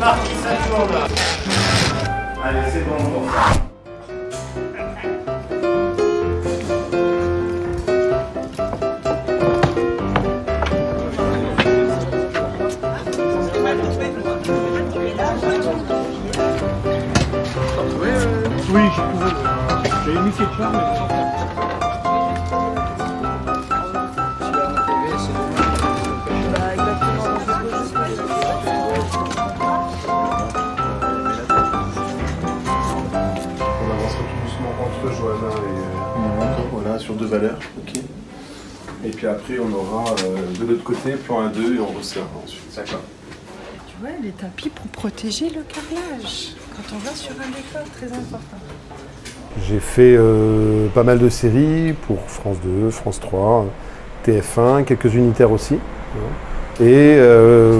parti, ça tourne. Allez, c'est bon pour ça. Oui, j'ai mis quelque chose, mais entre Johanna et voilà, sur 2 valeurs. Okay. Et puis après, on aura de l'autre côté, plan 1-2 et on resserre ensuite. D'accord. Tu vois, les tapis pour protéger le carrelage. Quand on va sur un décor, très important. J'ai fait pas mal de séries pour France 2, France 3, TF1, quelques unitaires aussi. Et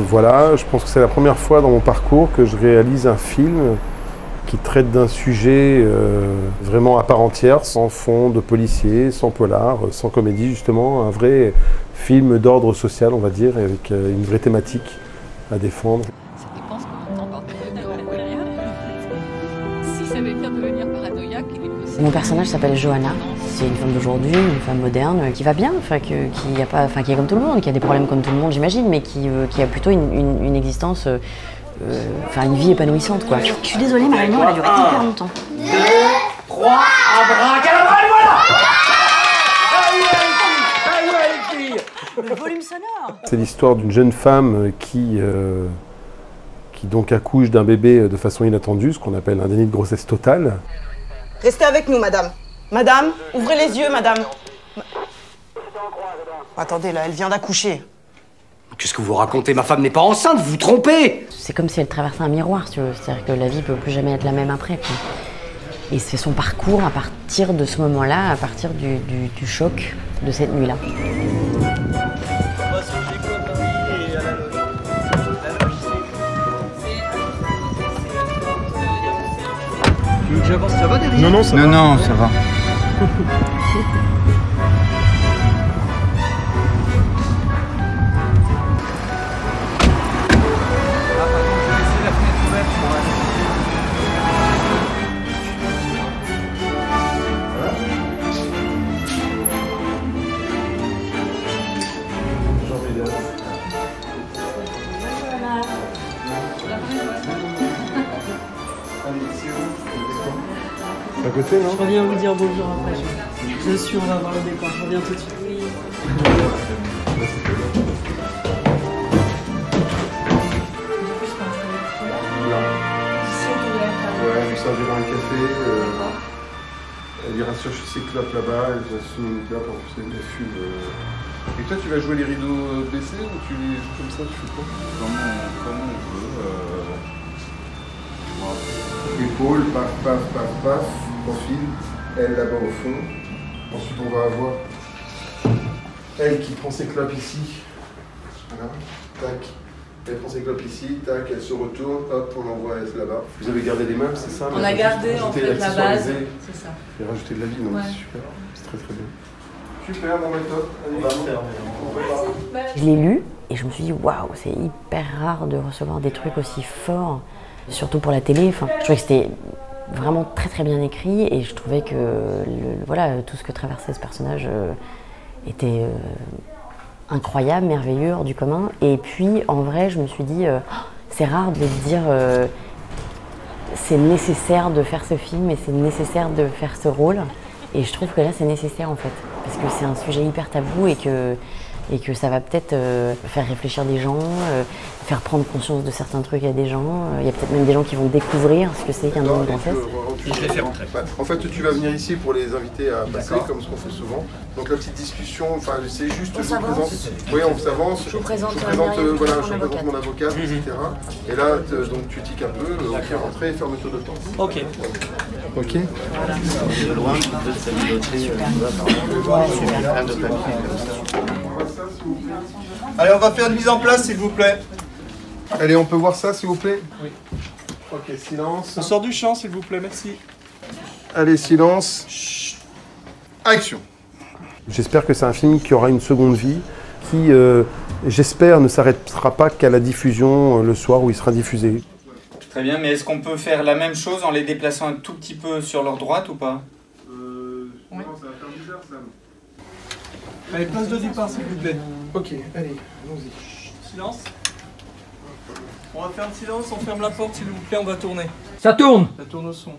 voilà, je pense que c'est la première fois dans mon parcours que je réalise un film qui traite d'un sujet vraiment à part entière, sans fond de policier, sans polar, sans comédie justement, un vrai film d'ordre social on va dire, avec une vraie thématique à défendre. Ça dépend ce qu'on entend par paranoïaque. Si ça veut bien devenir paranoïaque, il est possible. Mon personnage s'appelle Johanna, c'est une femme d'aujourd'hui, une femme moderne, qui va bien, qui est comme tout le monde, qui a des problèmes comme tout le monde j'imagine, mais qui a plutôt une existence... une vie épanouissante quoi. Je suis désolée, ma réunion elle a duré hyper longtemps. 2, 3, abracadabra, et voilà. Le volume sonore. C'est l'histoire d'une jeune femme qui donc accouche d'un bébé de façon inattendue, ce qu'on appelle un déni de grossesse totale. Restez avec nous, madame. Madame, ouvrez les yeux, madame. Attendez, là, elle vient d'accoucher. Qu'est-ce que vous racontez? Ma femme n'est pas enceinte, vous vous trompez! C'est comme si elle traversait un miroir, tu veux. C'est-à-dire que la vie peut plus jamais être la même après. Quoi. Et c'est son parcours à partir de ce moment-là, à partir du choc de cette nuit-là. tu veux que j'avance, ça va derrière? Non, ça va. Non, ça va. À côté, non? Je reviens vous dire bonjour après. Je suis, on va voir le décor. Je reviens tout de suite. Oui. Ouais, vous servira un café. Elle ira chercher ses clopes là-bas, elle va fumer une clope, en plus elle fume. Et toi, tu vas jouer les rideaux baissés ou tu les joues comme ça, tu fais quoi? Comme on veut. Épaule, paf, paf, paf, paf, profil, elle là-bas au fond. Ensuite, on va avoir elle qui prend ses clopes ici. Voilà, tac. Elle prend ses clopes ici, tac, elle se retourne, hop, on l'envoie là-bas. Vous avez gardé les meubles, c'est ça? On a gardé en fait la base, c'est ça. Et rajouter de la vie, donc ouais. C'est super, c'est très très bien. Super, bon top. Je l'ai lu et je me suis dit waouh, c'est hyper rare de recevoir des trucs aussi forts, surtout pour la télé. Enfin, je trouvais que c'était vraiment très très bien écrit et je trouvais que voilà, tout ce que traversait ce personnage était incroyable, merveilleux, hors du commun. Et puis en vrai, je me suis dit c'est rare de dire c'est nécessaire de faire ce film et c'est nécessaire de faire ce rôle. Et je trouve que là c'est nécessaire en fait, parce que c'est un sujet hyper tabou et que ça va peut-être faire réfléchir des gens, faire prendre conscience de certains trucs à des gens. Il y a peut-être même des gens qui vont découvrir ce que c'est qu'un déni de grossesse. Je les fais rentrer. En fait, tu vas venir ici pour les inviter à passer, comme ce qu'on fait souvent. Donc la petite discussion, enfin, c'est juste... On s'avance. Oui, on s'avance. Je vous présente, voilà, je présente mon avocate, etc. Et là, donc tu tiques un peu, on fait rentrer et fermeture de porte. Ok. Ok. Voilà. De loin, de Allez, on va faire une mise en place, s'il vous plaît. Allez, on peut voir ça, s'il vous plaît? Oui. Ok, silence. On sort du champ, s'il vous plaît, merci. Allez, silence. Chut. Action. J'espère que c'est un film qui aura une seconde vie, qui, j'espère, ne s'arrêtera pas qu'à la diffusion le soir où il sera diffusé. Très bien, mais est-ce qu'on peut faire la même chose en les déplaçant un tout petit peu sur leur droite ou pas? Non, ça va faire bizarre, Sam. Allez, place de départ, s'il vous plaît. Ok, allez, allons-y. Silence. On va faire le silence, on ferme la porte, s'il vous plaît, on va tourner. Ça tourne! Ça tourne au son.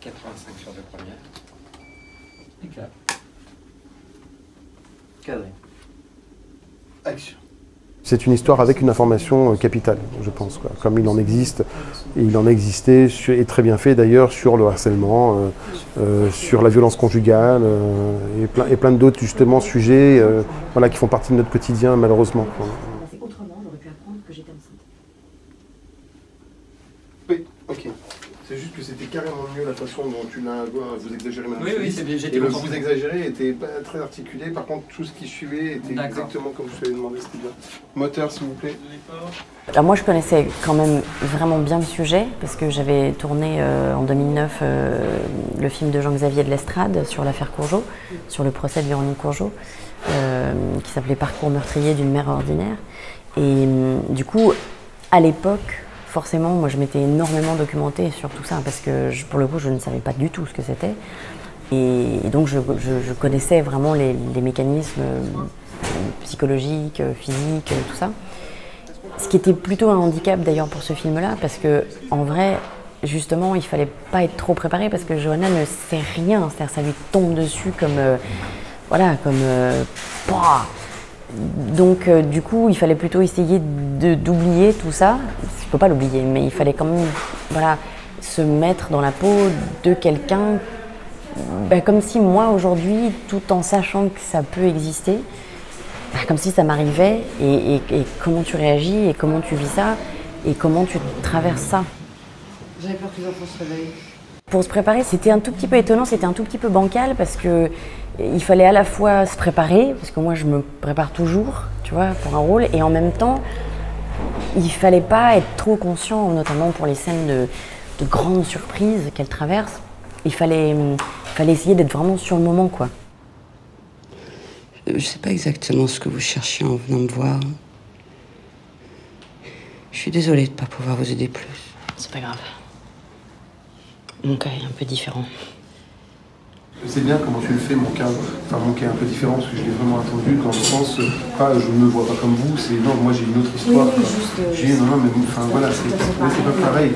85 sur le premier. Éclat. Cadré. Action. C'est une histoire avec une information capitale, je pense, quoi. Comme il en existe, et il en existait, et très bien fait d'ailleurs, sur le harcèlement, sur la violence conjugale, et plein d'autres justement sujets voilà, qui font partie de notre quotidien malheureusement, quoi. Autrement, j'aurais pu apprendre que j'étais enceinte. Oui, ok. C'est juste que c'était carrément mieux la façon dont tu l'as... Vous exagérez maintenant. Oui, c'est bien, j'étais Et le content. vous exagérez était pas très articulé, par contre tout ce qui suivait était exactement comme je vous l'avais demandé, c'était bien. Moteur s'il vous plaît. Alors moi je connaissais quand même vraiment bien le sujet parce que j'avais tourné en 2009 le film de Jean-Xavier de l'Estrade sur l'affaire Courgeot, sur le procès de Véronique Courgeot, qui s'appelait Parcours meurtrier d'une mère ordinaire. Et du coup, à l'époque, forcément, moi je m'étais énormément documentée sur tout ça parce que pour le coup je ne savais pas du tout ce que c'était. Et donc je connaissais vraiment les mécanismes psychologiques, physiques, tout ça. Ce qui était plutôt un handicap d'ailleurs pour ce film-là, parce que en vrai, justement, il fallait pas être trop préparé parce que Johanna ne sait rien, c'est-à-dire ça lui tombe dessus comme voilà, comme donc du coup, il fallait plutôt essayer d'oublier tout ça. Je peux pas l'oublier, mais il fallait quand même, voilà, se mettre dans la peau de quelqu'un, comme si moi aujourd'hui, tout en sachant que ça peut exister, comme si ça m'arrivait, et comment tu réagis, et comment tu vis ça, et comment tu traverses ça. J'avais peur que les enfants se réveillent. Pour se préparer, c'était un tout petit peu étonnant, c'était un tout petit peu bancal, parce que il fallait à la fois se préparer, parce que moi je me prépare toujours, tu vois, pour un rôle, et en même temps, il fallait pas être trop conscient, notamment pour les scènes de grandes surprises qu'elle traverse. Il fallait essayer d'être vraiment sur le moment, quoi. Je sais pas exactement ce que vous cherchiez en venant me voir. Je suis désolée de ne pas pouvoir vous aider plus. C'est pas grave. Mon cas est un peu différent. Je sais bien comment tu le fais, mon cas est un peu différent parce que je l'ai vraiment attendu dans le sens, pas je ne me vois pas comme vous, c'est non, moi j'ai une autre histoire. Oui, juste, non, mais enfin voilà, c'est pas pareil.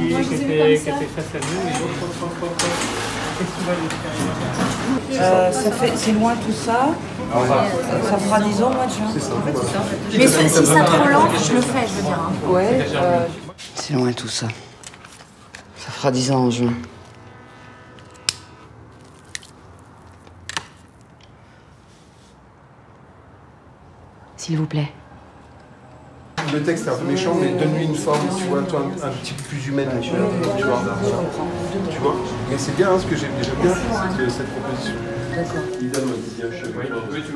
Qui était face à nous et c'est loin tout ça. Ça fera 10 ans, mois de juin. C'est ça. Mais si ça te relance, je le fais, je veux dire. Hein. Ouais. C'est loin tout ça. Ça fera 10 ans en juin. S'il vous plaît. Le texte est un peu méchant, mais donne-lui une forme, tu vois, toi, un petit peu plus humaine, tu vois. Mais c'est bien, hein, ce que j'aime bien, cette proposition.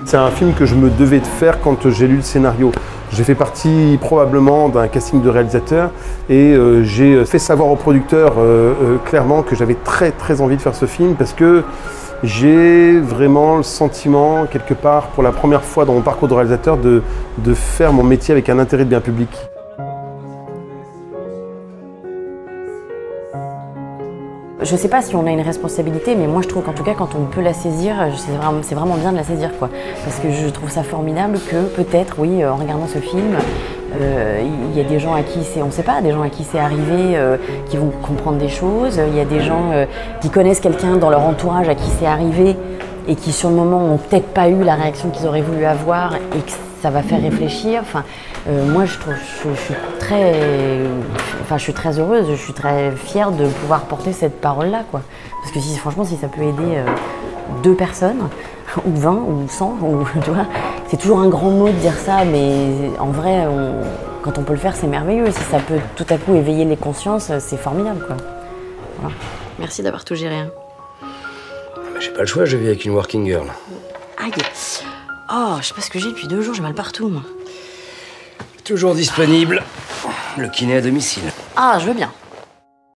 C'est un film que je me devais de faire quand j'ai lu le scénario. J'ai fait partie probablement d'un casting de réalisateurs et j'ai fait savoir au producteur clairement que j'avais très envie de faire ce film parce que j'ai vraiment le sentiment, quelque part, pour la première fois dans mon parcours de réalisateur, de faire mon métier avec un intérêt de bien public. Je sais pas si on a une responsabilité, mais moi je trouve qu'en tout cas quand on peut la saisir, c'est vraiment bien de la saisir, quoi. Parce que je trouve ça formidable que peut-être, oui, en regardant ce film, il y a des gens à qui c'est, on sait pas, des gens à qui c'est arrivé, qui vont comprendre des choses. Il y a des gens qui connaissent quelqu'un dans leur entourage à qui c'est arrivé et qui sur le moment ont peut-être pas eu la réaction qu'ils auraient voulu avoir et que ça va faire réfléchir. Enfin, moi je suis très heureuse, je suis très fière de pouvoir porter cette parole-là, quoi. Parce que franchement, si ça peut aider 2 personnes, ou 20, ou 100, ou, tu vois, c'est toujours un grand mot de dire ça, mais en vrai, quand on peut le faire, c'est merveilleux. Si ça peut tout à coup éveiller les consciences, c'est formidable, quoi. Voilà. Merci d'avoir tout géré. Hein. J'ai pas le choix, je vis avec une working girl. Aïe. Oh, je sais pas ce que j'ai depuis 2 jours, j'ai mal partout, moi. Toujours disponible. Le kiné à domicile. Ah, je veux bien.